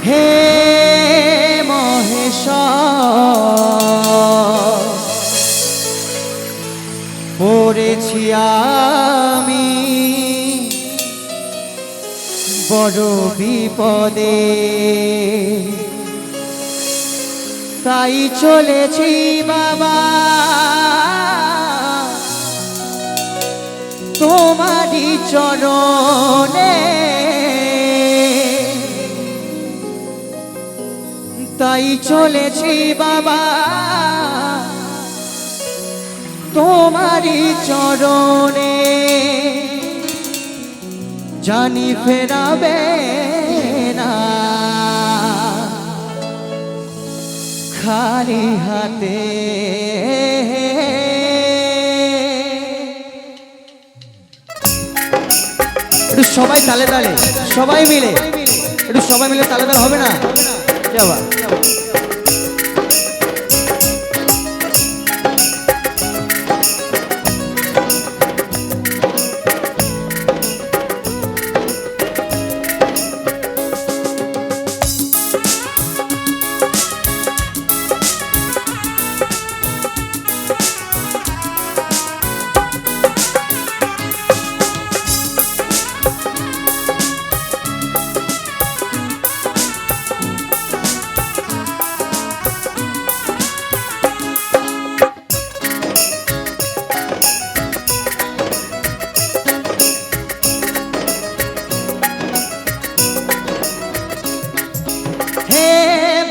হে মহেশ্বর পড়েছি আমি বড় বিপদে, তাই চলেছি বাবা তোমারই চরণে, তাই চলেছি বাবা তোমারই চরণে। জানি ফেরাবে না খালি হাতে। একটু সবাই তালে তালে, সবাই মিলে, একটু সবাই মিলে তালে তালে হবে না? যাবা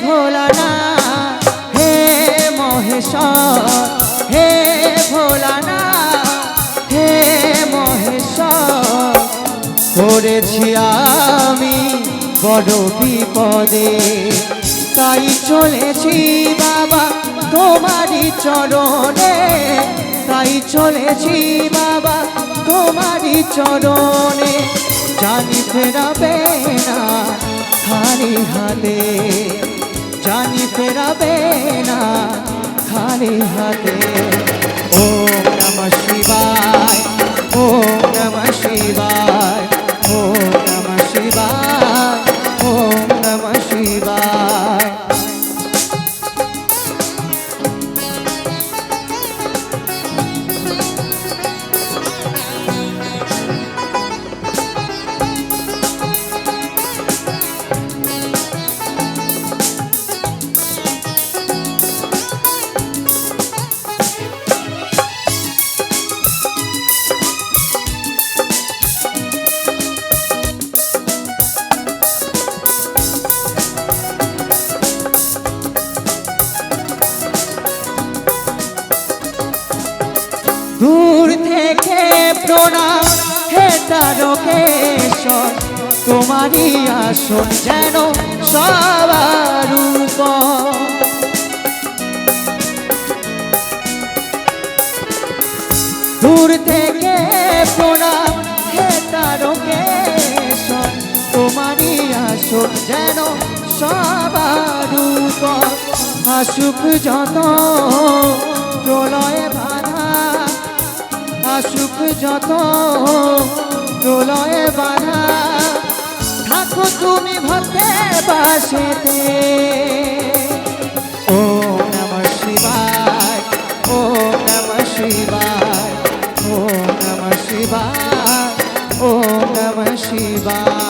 ভোলানাথ, হে মহেশ্বর, হে ভোলানাথ, হে মহেশ্বর পড়েছি আমি বড় বিপদে, তাই চলেছি বাবা তোমারই চরণে, তাই চলেছি বাবা তোমারই চরণে। জানি ফেরাবে না খালি হাতে, জানি ফেরাবে না খালি হাতে। ওম নমঃ শিবায়, ওম নমঃ শিবায়, ওম নমঃ শিবায়, ওম নমঃ শিবায়। দূর থেকে প্রণাম হে তারকেশ্বর, তোমারই আসন যেন সবার উপর। দূর থেকে প্রণাম হে তারকেশ্বর, তোমারই আসন যেন সবার উপর। আসুক যত প্রলয়ে বাধা, আসুক যত প্রলয়ে বাধা, থাকো তুমি ভক্তের পাশেতে। ওম নমঃ শিবায়, ওম নমঃ শিবায়, ওম নমঃ শিবায়, ওম নমঃ শিবায়।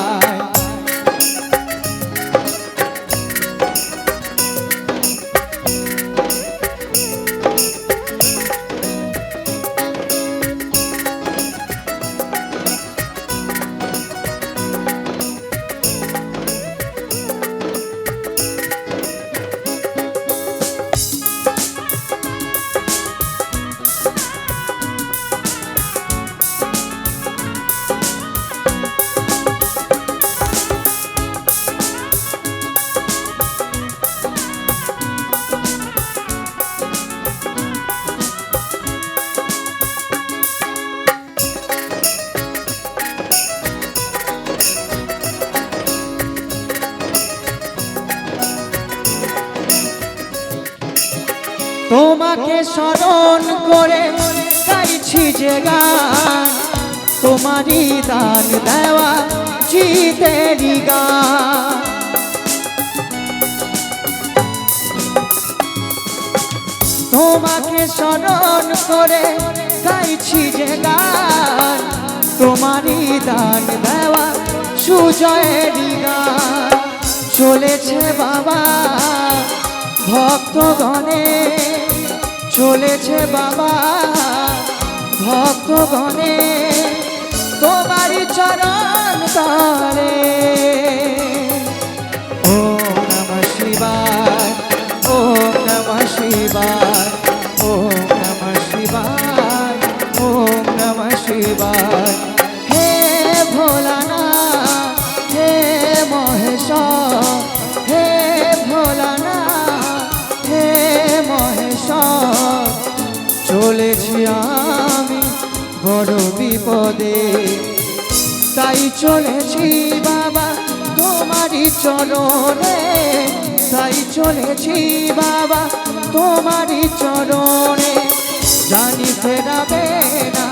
তোমাকে স্মরণ করে গাইছি যে গান, তোমারই দান দেওয়া জিতেরি গান। তোমাকে স্মরণ করে গাইছি যে গান, তোমারই দান দেওয়া সুজয়েরই গান। চলেছে বাবা ভক্তগণে, চলেছে বাবা ভক্তগণে, তোমারই চরণ তলে। ওম নমঃ শিবায়, ওম নমঃ শিবায়, ওম নমঃ শিবায়, ওম নমঃ শিবায়। হে ভোলানাথ, হে মহেশ্বর, হে ভোলানাথ, হে মহেশ্বর। চলেছি আমি বড় বিপদে, তাই চলেছি বাবা তোমারই চরণে, তাই চলেছি বাবা তোমারই চরণে। জানি ফেরাবে না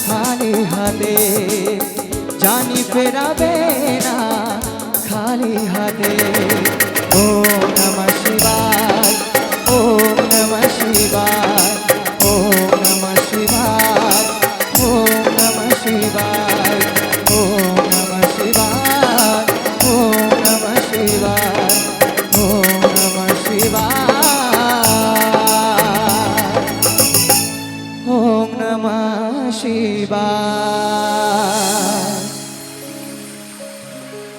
খালি হাতে, জানি ফেরাবে না খালি হাতে।